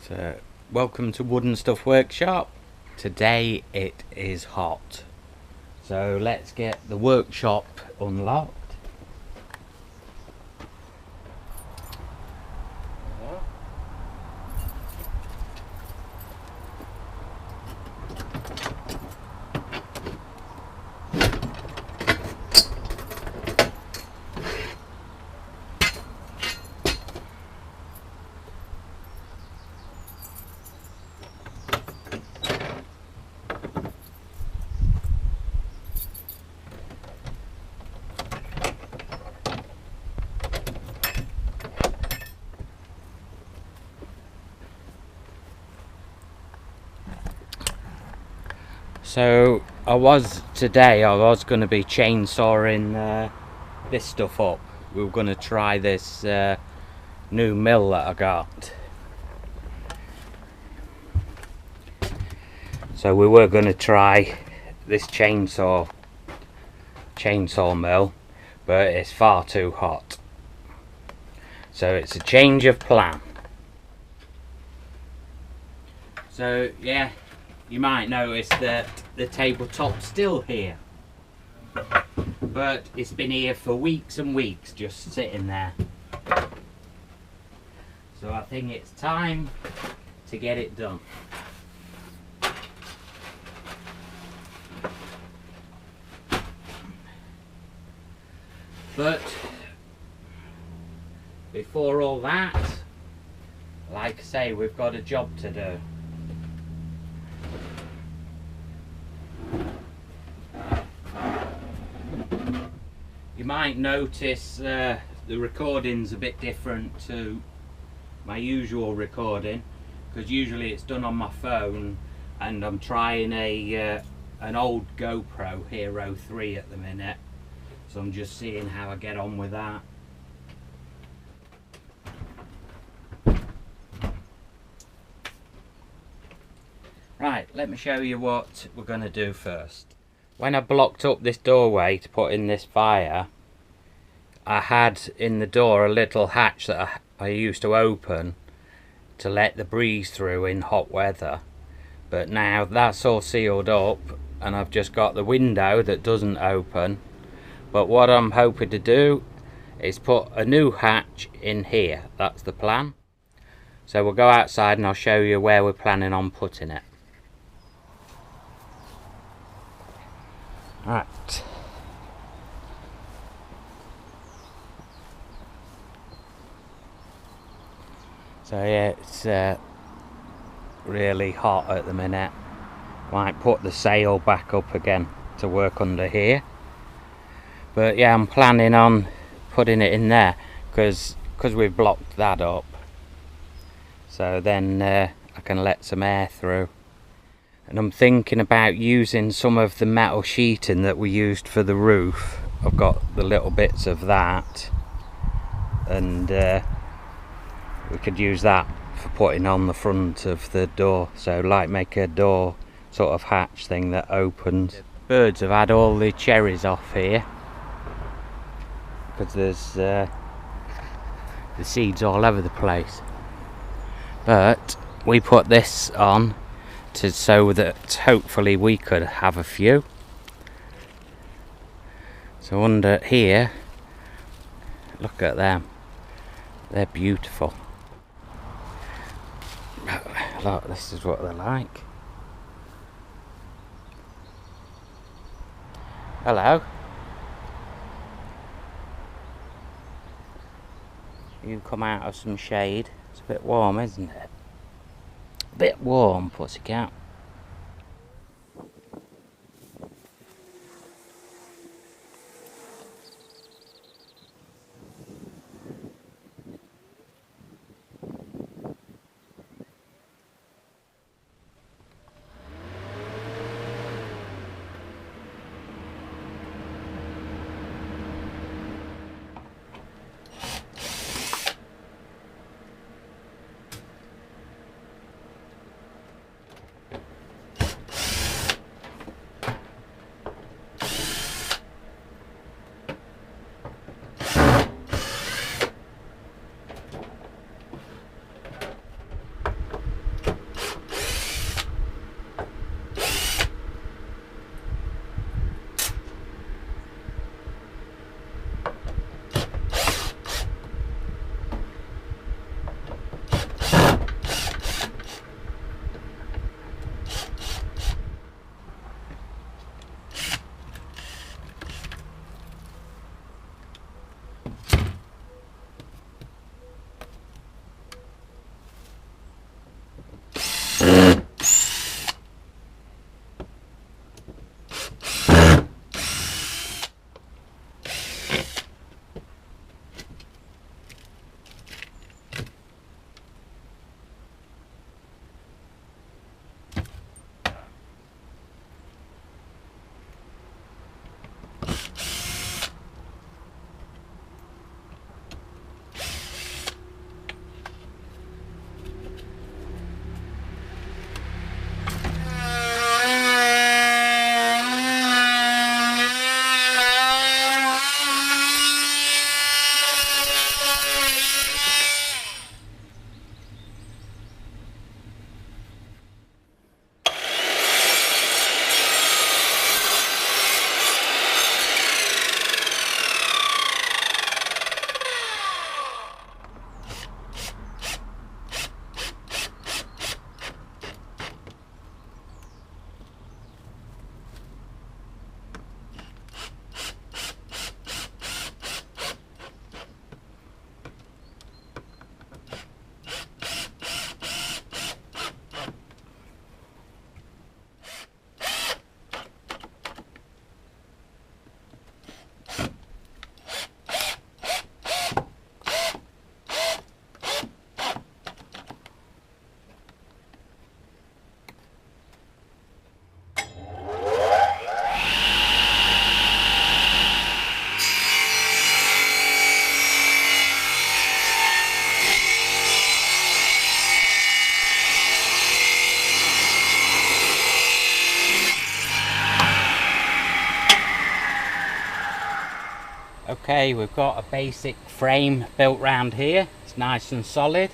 So, welcome to Wooden Stuff Workshop. Today it is hot. So let's get the workshop unlocked. So I was going to be chainsawing this stuff up. We were going to try this new mill that I got. So we were going to try this chainsaw mill, but it's far too hot. So it's a change of plan. So yeah, you might notice that the tabletop's still here, but it's been here for weeks and weeks, just sitting there. So I think it's time to get it done. But before all that, like I say, we've got a job to do. You might notice the recording's a bit different to my usual recording, because usually it's done on my phone, and I'm trying an old GoPro Hero 3 at the minute, so I'm just seeing how I get on with that. Right, let me show you what we're going to do first. When I blocked up this doorway to put in this fire, I had in the door a little hatch that I used to open to let the breeze through in hot weather. But now that's all sealed up and I've just got the window that doesn't open. But what I'm hoping to do is put a new hatch in here. That's the plan. So we'll go outside and I'll show you where we're planning on putting it. Right. So yeah, it's really hot at the minute. Might put the sail back up again to work under here. But yeah, I'm planning on putting it in there because we've blocked that up. So then I can let some air through. And I'm thinking about using some of the metal sheeting that we used for the roof. I've got the little bits of that, and we could use that for putting on the front of the door. So like make a door sort of hatch thing that opens. Birds have had all the cherries off here because there's the seeds all over the place. But we put this on so that hopefully we could have a few. So under here, look at them, they're beautiful. Look, this is what they're like. Hello. You come out of some shade. It's a bit warm, isn't it? A bit warm, pussycat. Okay, we've got a basic frame built round here. It's nice and solid.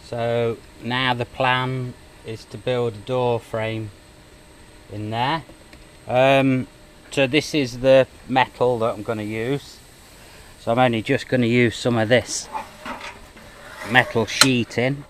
So now the plan is to build a door frame in there. So this is the metal that I'm going to use. So I'm only just going to use some of this metal sheeting.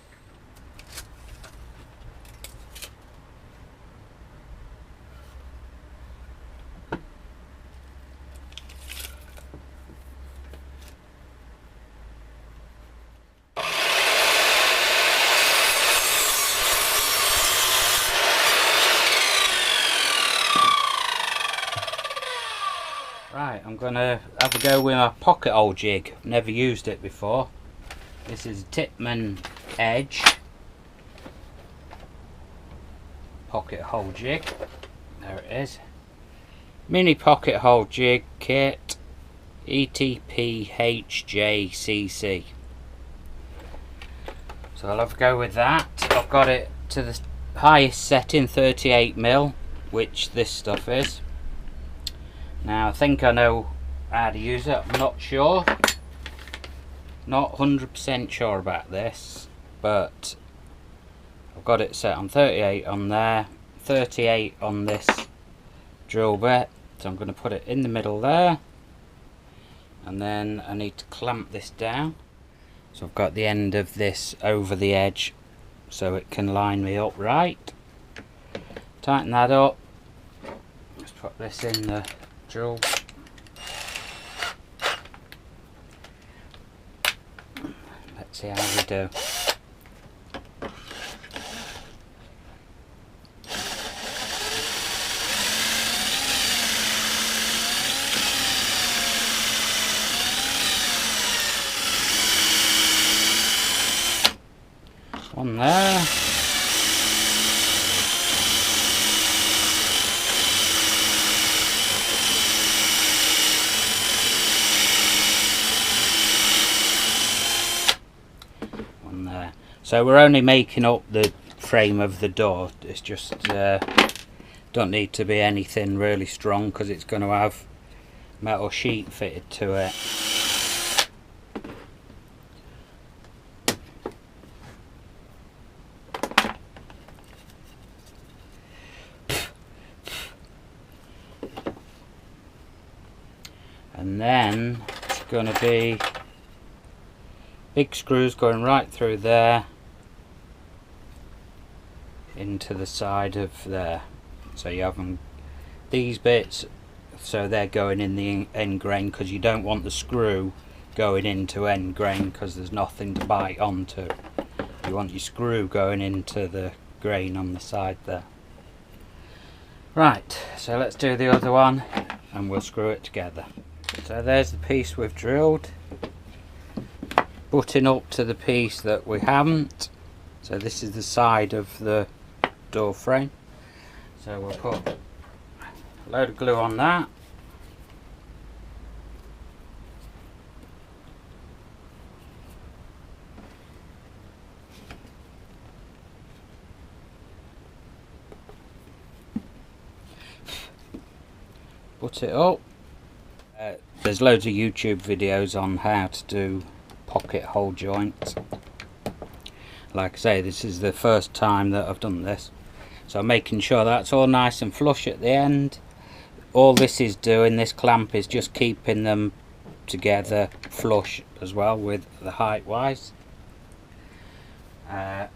Right, I'm going to have a go with my pocket hole jig. Never used it before. This is Tippmann Edge pocket hole jig. There it is. Mini pocket hole jig kit, ETP-HJCC. So I'll have a go with that. I've got it to the highest setting, 38mm, which this stuff is. Now I think I know how to use it. I'm not sure. Not 100% sure about this, but I've got it set on 38 on there, 38 on this drill bit. So I'm going to put it in the middle there, and then I need to clamp this down. So I've got the end of this over the edge so it can line me up right. Tighten that up. Let's put this in the drill. Let's see how we do. One there. One there. So we're only making up the frame of the door. It's just don't need to be anything really strong because it's going to have metal sheet fitted to it. And then it's going to be big screws going right through there into the side of there. So you have them, these bits, so they're going in the end grain because you don't want the screw going into end grain because there's nothing to bite onto. You want your screw going into the grain on the side there. Right, so let's do the other one and we'll screw it together. So there's the piece we've drilled, butting up to the piece that we haven't. So this is the side of the door frame. So we'll put a load of glue on that. Put it up. There's loads of YouTube videos on how to do pocket hole joints. Like I say, this is the first time that I've done this, so I'm making sure that's all nice and flush at the end. All this is doing, this clamp, is just keeping them together flush as well with the height wise. We'll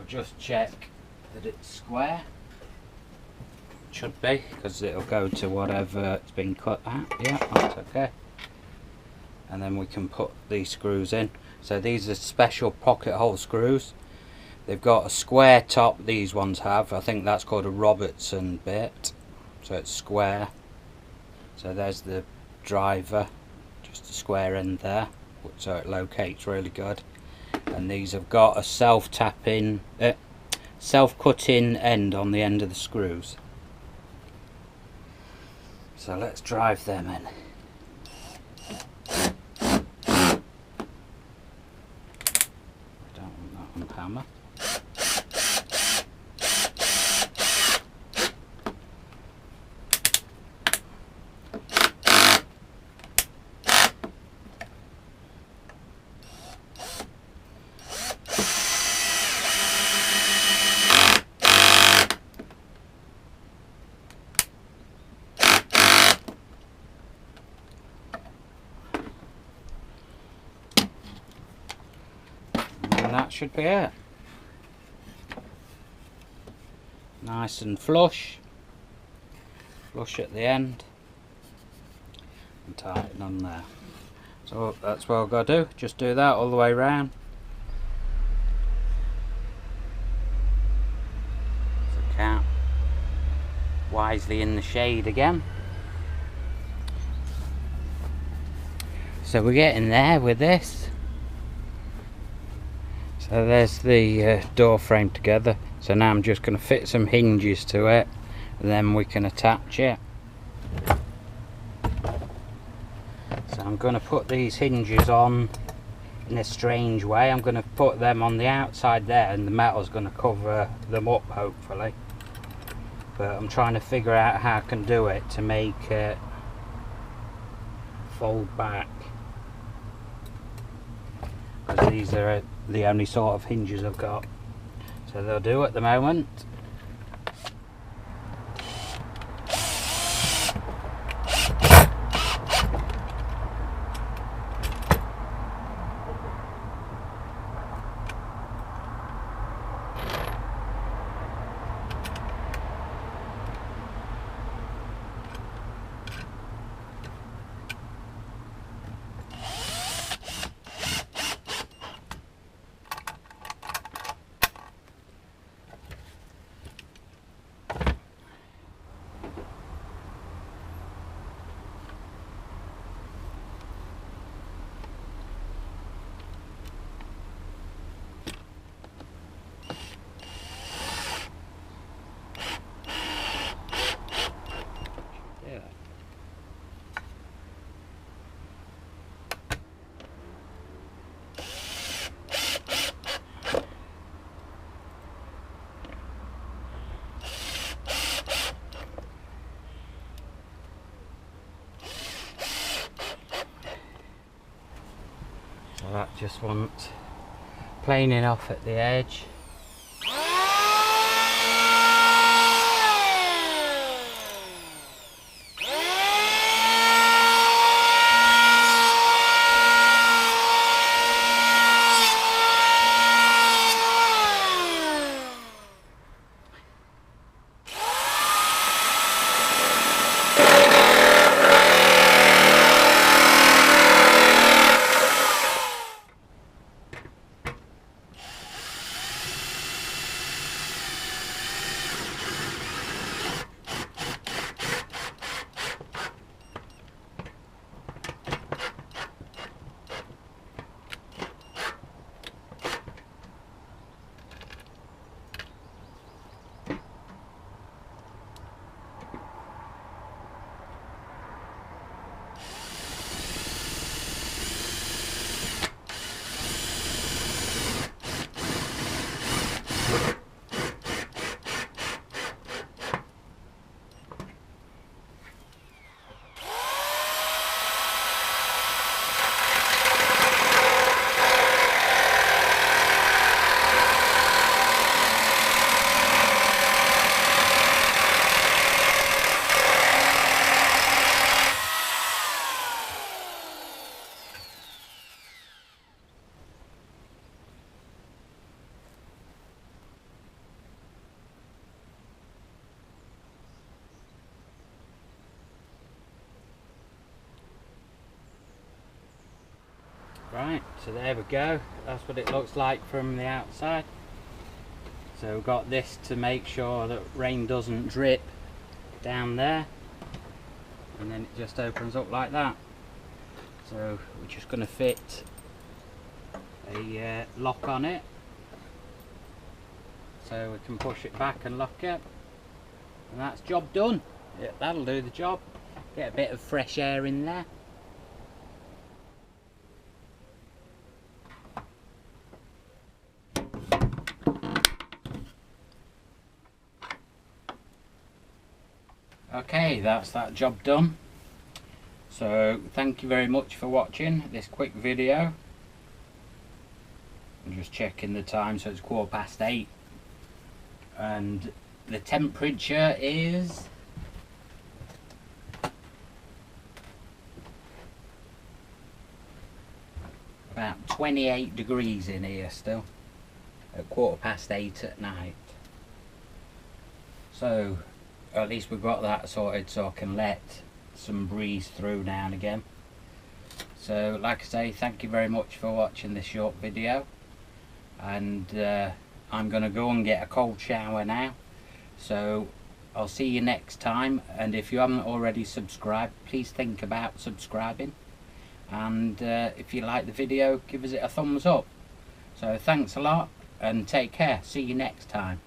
just check that it's square. Should be, because it'll go to whatever it's been cut at. Yeah, that's okay. And then we can put these screws in. So these are special pocket hole screws. They've got a square top, these ones have. I think that's called a Robertson bit. So it's square. So there's the driver, just a square end there, so it locates really good. And these have got a self-cutting end on the end of the screws. So let's drive them in. I don't want that on hammer. that should be it. Nice and flush at the end, and tighten on there. So that's what I've got to do, just do that all the way around. The cat wisely in the shade again. So we're getting there with this. So there's the door frame together. So now I'm just going to fit some hinges to it, and then we can attach it. So I'm going to put these hinges on in a strange way. I'm going to put them on the outside there, and the metal's going to cover them up hopefully. But I'm trying to figure out how I can do it to make it fold back, because these are the only sort of hinges I've got. So they'll do at the moment. So that just wants planing off at the edge. Right, so there we go. That's what it looks like from the outside. So we've got this to make sure that rain doesn't drip down there, and then it just opens up like that. So we're just going to fit a lock on it, so we can push it back and lock it, and that's job done. Yeah, that'll do the job. Get a bit of fresh air in there. Okay, that's that job done. So thank you very much for watching this quick video. I'm just checking the time, so it's 8:15, and the temperature is about 28 degrees in here still. at 8:15 at night. So at least we've got that sorted, so I can let some breeze through now and again. So like I say, thank you very much for watching this short video, and I'm gonna go and get a cold shower now. So I'll see you next time, and if you haven't already subscribed, please think about subscribing, and if you like the video, give us it a thumbs up. So thanks a lot and take care. See you next time.